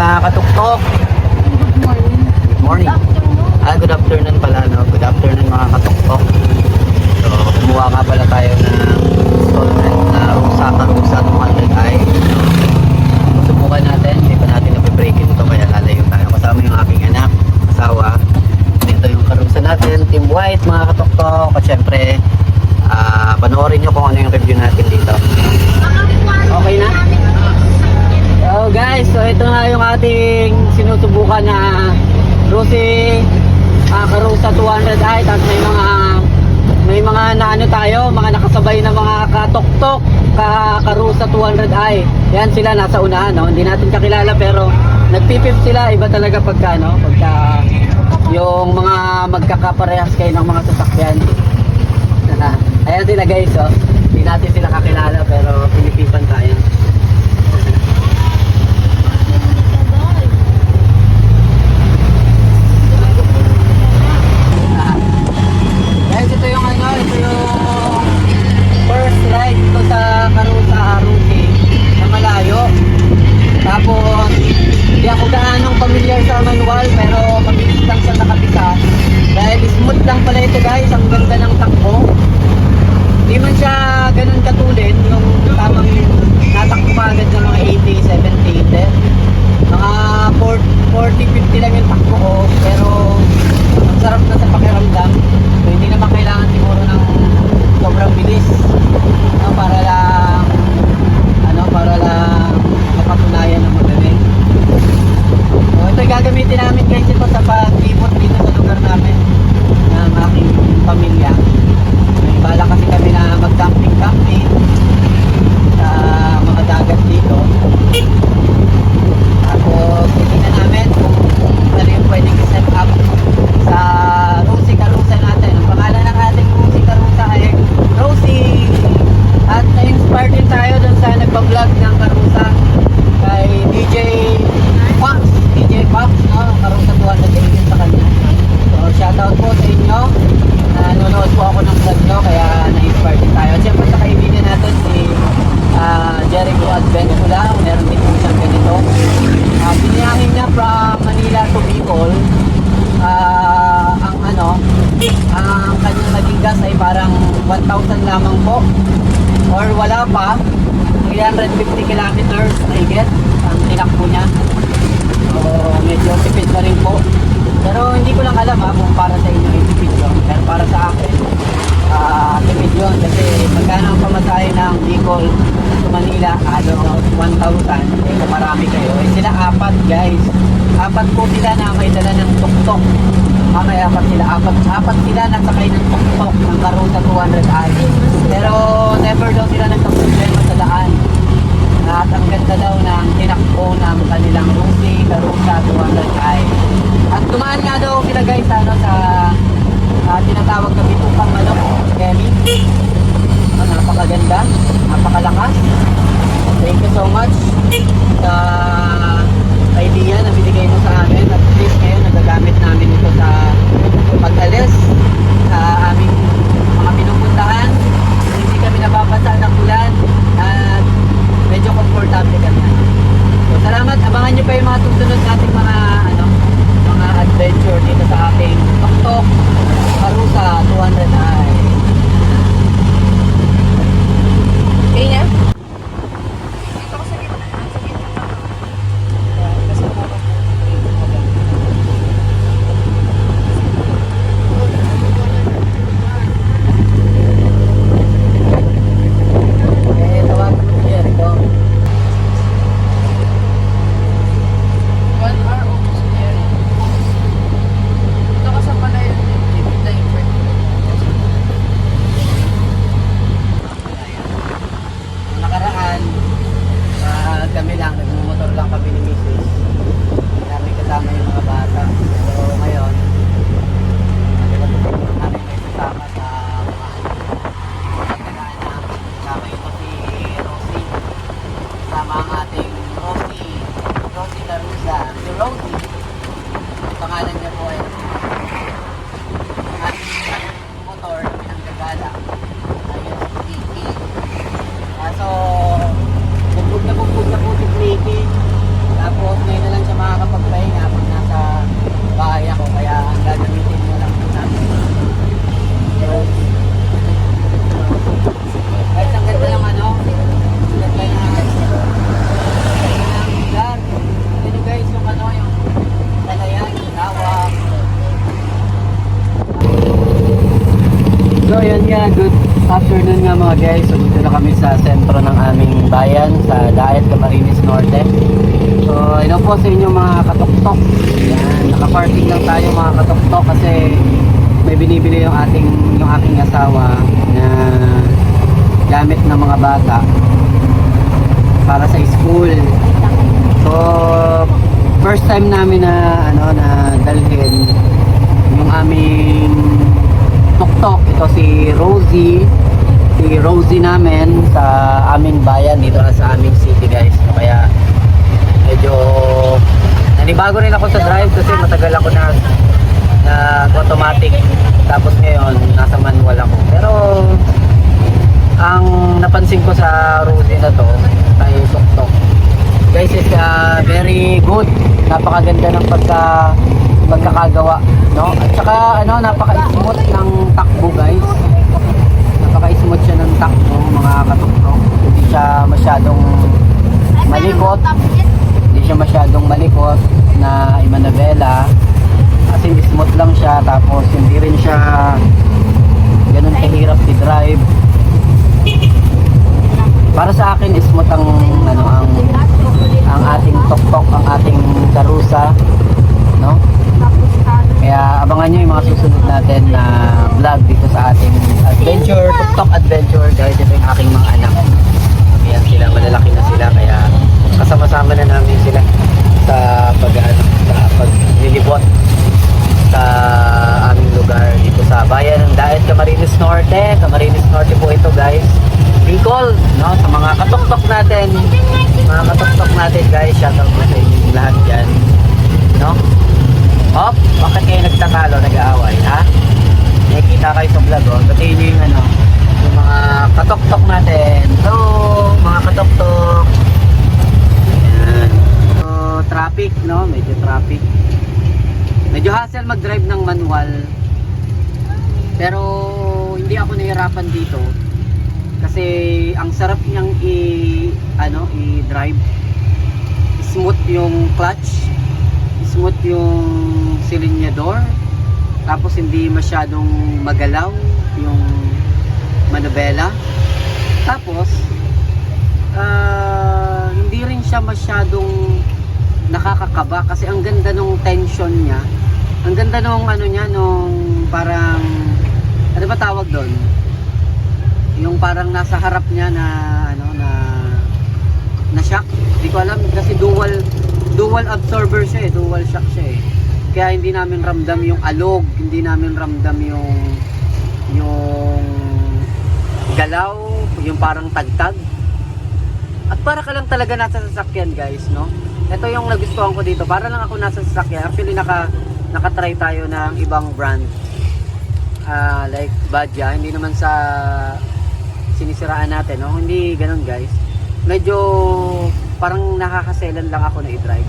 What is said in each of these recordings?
mga katuktok. Good morning. Good afternoon pala, no? Good afternoon mga katuktok. So, kumuha nga pala tayo ng installment na Rusa 200i. Subukan natin. Hindi pa natin napibrake ito kaya lalayo tayo. Kasama yung aking anak, asawa. Ito yung karusa natin, Team White mga katuktok. At syempre, panoorin nyo kung ano yung review natin dito. Okay na? So guys, so ito na yung ating sinusubukan na Rusi Karusa 200i. Tapos may mga naano tayo, mga nakasabay na mga katuktok Karusa 200i. Yan sila nasa unahan, no? Hindi natin kakilala pero nagpipip sila. Iba talaga pagka yung mga magkakaparehas kayo ng mga sasakyan. Ayan sila guys, oh. Hindi natin sila kakilala pero pinipipan tayo. Guys, ito yung first ride ko sa Karusa Rusi na malayo. Tapos hindi ako gaanong familiar sa manual pero mabilis lang siya nakapisa. Dahil smooth lang pala ito guys, ang ganda ng takbo. Hindi man siya ganun katulin yung tamang natakbo agad ng mga 80, 70, mga 40, 50 lang yung takbo ko, pero ang sarap na sa pakiramdam. So hindi naman kailangan siguro ng sobrang bilis, no, para lang mapatunayan ng magaling. So ito gagamitin namin guys, ito sa pag-ibot dito sa lugar namin ng aking pamilya. May bala kasi kami na mag-camping sa mga dagat dito. Tapos titignan namin kung ano yung pwedeng set up sa Rusi Karusa natin. Ang pangalan ng ating Rusi Karusa ay Rosie. At na-inspire din tayo dun sa nagpa-vlog ng Karusa kay DJ Fox, no? Karusa 200 sa kanya. So shoutout po sa inyo. Nanonood po ako ng vlog nyo kaya na-inspire din tayo. At syempre sa kaibigan natin si Jericho Adventula. Meron din po siyang ganito. Biniyahin niya from Manila to Bicol. Ang kanyang naging gas ay parang 1,000 lamang po or wala pa. 350 kilometers mahigit ang tinakbo niya. So medyo tipid na rin po. Pero hindi ko lang alam kung para sa inyo ay tipid yun. Pero para sa akin, tipid yun. Kasi magkano ang pamasahe ng Bicol to Manila, 1,000. Eh, marami kayo. Eh, sila apat guys. Apat po sila na may dala ng tuktok. May apat sila. Apat sila nasakay ng tuktok ng Karusa 200i. Pero never daw sila nagkaproblema sa daan. At ang ganda daw ng tinakbo ng kanilang Rusi Karusa 200i. At dumaan nga daw sila guys sa tinatawag kami Tupang Manok, Kemi. Napakaganda, napakalakas. Thank you so much sa idea na binigay mo sa amin. At least ngayon nagagamit namin ito sa pag-alis sa aming mga pinupuntahan. Hindi kami nababasa ng ulan at medyo komportable kami. So salamat, abangan nyo pa yung mga susunod nating mga adventure dito sa ating tuktok Karusa 200i. Okay na? Pangalan niya po ay motor na pinanggagala ay STE. So bugbog na po si Blakey. Yeah, good afternoon nga mga guys. So dito na kami sa sentro ng aming bayan, sa Daet, Camarines Norte. So ino po sa inyo mga katuktok. Yan, naka-parking lang tayo mga katuktok kasi may binibili yung aking asawa na gamit ng mga bata para sa school. So first time namin na na dalhin yung aming tuktok. Ito si Rosie namin sa aming bayan dito sa aming city guys. So, kaya medyo nanibago rin ako sa drive kasi matagal ako na automatic, tapos ngayon nasa manual ako. Pero ang napansin ko sa Rosie na to ay tuktok guys is very good, napakaganda ng pagkakagawa, no? At saka napaka-smooth ng takbo guys. Napaka-smooth siya ng takbo mga katuktok. Hindi siya masyadong malikot. Hindi siya masyadong malikot na imanabela. Kasi smooth lang siya, tapos hindi rin siya ganun kahirap i-drive. Para sa akin smooth ang ating tuktok, ang ating Karusa, no? Kaya abangan nyo yung mga susunod natin na vlog dito sa ating adventure, tuktok adventure guys. Ito yung aking mga anak. Ayan sila, malalaki na sila, kaya kasama-sama na namin sila sa paglilibot sa aming lugar dito sa bayan ng Daet, Camarines Norte. Camarines Norte po ito guys. Bicol, no? Sa mga katuktok natin, guys, shoutout po sa inyo lahat dyan, no? Hop, bakit kayo nagtakalo, nag-aaway, ha? Nakikita kayo sa vlog, oh. Pati nyo yung yung mga katuktok natin. So, mga katuktok. Ayan. So, traffic, no? Medyo traffic. Medyo hassle mag-drive ng manual. Pero, hindi ako nahirapan dito. Kasi, ang sarap niyang i-drive. Smooth yung clutch. Smooth yung silinyador, tapos hindi masyadong magalaw yung manubela, tapos hindi rin siya masyadong nakakakaba kasi ang ganda nung tension niya, ang ganda nung nung parang ba tawag doon, yung parang nasa harap niya na na shock, hindi ko alam kasi dual absorber siya dual shock siya kaya hindi namin ramdam yung alog, hindi namin ramdam yung galaw, yung parang tagtag, at para ka lang talaga nasa sasakyan guys, no? Ito yung nagustuhan ko dito, para lang ako nasa sasakyan. Actually nakatry tayo ng ibang brand, like Badja, hindi naman sa sinisiraan natin, no? Hindi ganun guys, medyo parang nakakaselan lang ako na i-drive.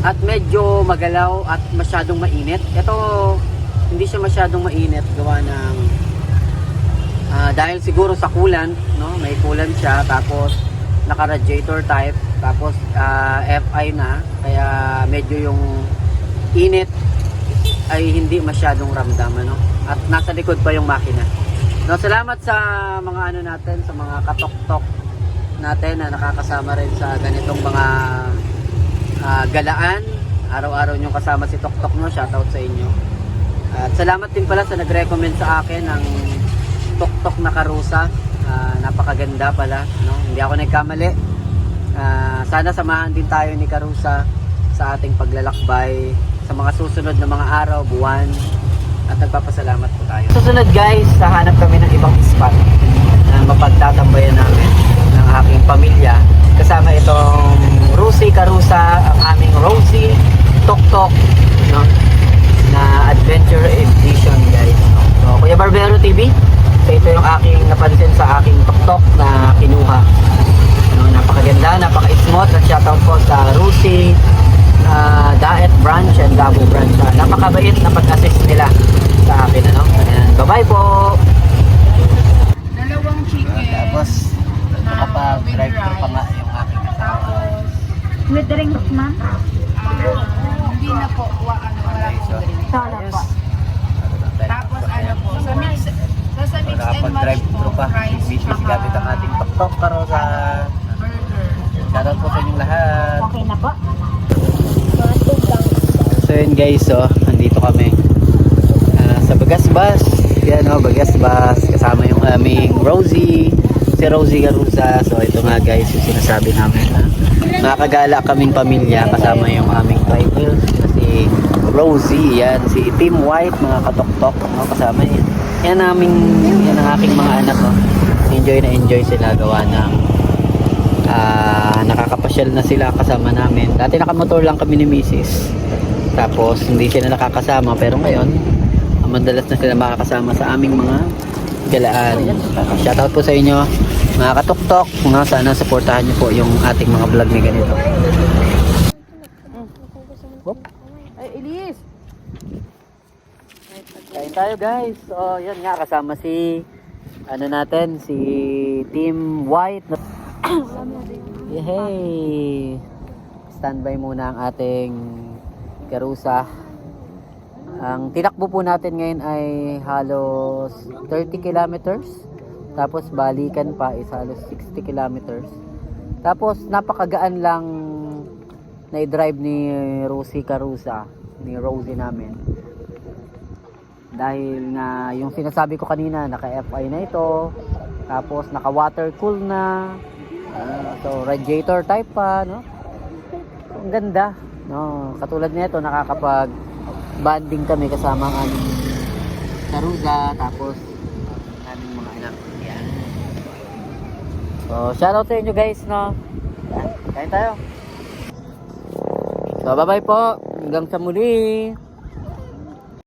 At medyo magalaw at masyadong mainit. Ito, hindi siya masyadong mainit. Gawa ng, dahil siguro sa coolant, no? May coolant siya. Tapos, naka-radiator type. Tapos, FI na. Kaya, medyo yung init ay hindi masyadong ramdam, no? At nasa likod pa yung makina. No, salamat sa mga natin, sa mga katok-tok natin na nakakasama rin sa ganitong mga galaan. Araw-araw nyo kasama si Tuktok, no? Shoutout sa inyo. At salamat din pala sa nag-recommend sa akin ng Tuktok na Karusa. Napakaganda pala, no? Hindi ako nagkamali. Sana samahan din tayo ni Karusa sa ating paglalakbay sa mga susunod na mga araw, buwan, at nagpapasalamat po tayo. Susunod guys, hahanap kami ng ibang spot na mapagtatambayan namin ng aking pamilya. Kasama itong Rosie Karusa, ang aming Rosie Tuktok, no? Na Adventure Edition guys, no? So, Kuya Barbero TV, so ito yung aking napansin sa aking Tuktok na kinuha, no? Napakaganda, napaka-smooth. At shoutout po sa Rosie Daet branch and Davao branch. Napakabait na pag-assist nila sa akin, ano? Ayan, bye-bye po. Dalawang chicken. Tapos nakapag-drive thru pa nga yung aking asawa. With drinks, ma'am? Hindi na po. Wala Okay, so, po. Sala po. Tapos po, sa nakakapag-drive through pa. Busy gamit ang ating tok-tok karosa. Burger. Shoutout po sa inyong lahat. Okay na po. Mga tugang. So yun guys, so andito kami sa Bagasbas. Yan o, Bagasbas. Kasama yung aming Rosie. Si Rosie Carusa. So ito nga guys, yung sinasabi namin na nakakagala kaming pamilya kasama yung aming driver. Si Rosie, yan. Si Team White, mga katok-tok. No? Kasama yan. Yan ang aking mga anak. No? Enjoy na enjoy sila gawa ng nakakapasyal na sila kasama namin. Dati nakamotor lang kami ni Mrs. Tapos hindi sila nakakasama, pero ngayon madalas na sila makakasama sa aming mga galaan. Shoutout po sa inyo mga katuktok, sana supportahan niyo po yung ating mga vlog ni ganito. Ay, Elise! Kain tayo guys. So yan nga, kasama si si Team White. Yay! Standby muna ang ating Carusa. Ang tinakbo po natin ngayon ay halos 30 kilometers. Tapos balikan pa is halos 60 kilometers. Tapos napakagaan lang na i-drive ni Rosie Carusa, ni Rosie namin. Dahil nga yung sinasabi ko kanina, naka-FI na ito. Tapos naka-water cool na. So radiator type pa, no? Ang ganda, no? Katulad nito, nakakapag banding kami kasama ang aming Carusa, tapos aming mga anak. Yan. So shoutout sa inyo guys, no? Yan. Kain tayo. So bye bye po, hanggang sa muli.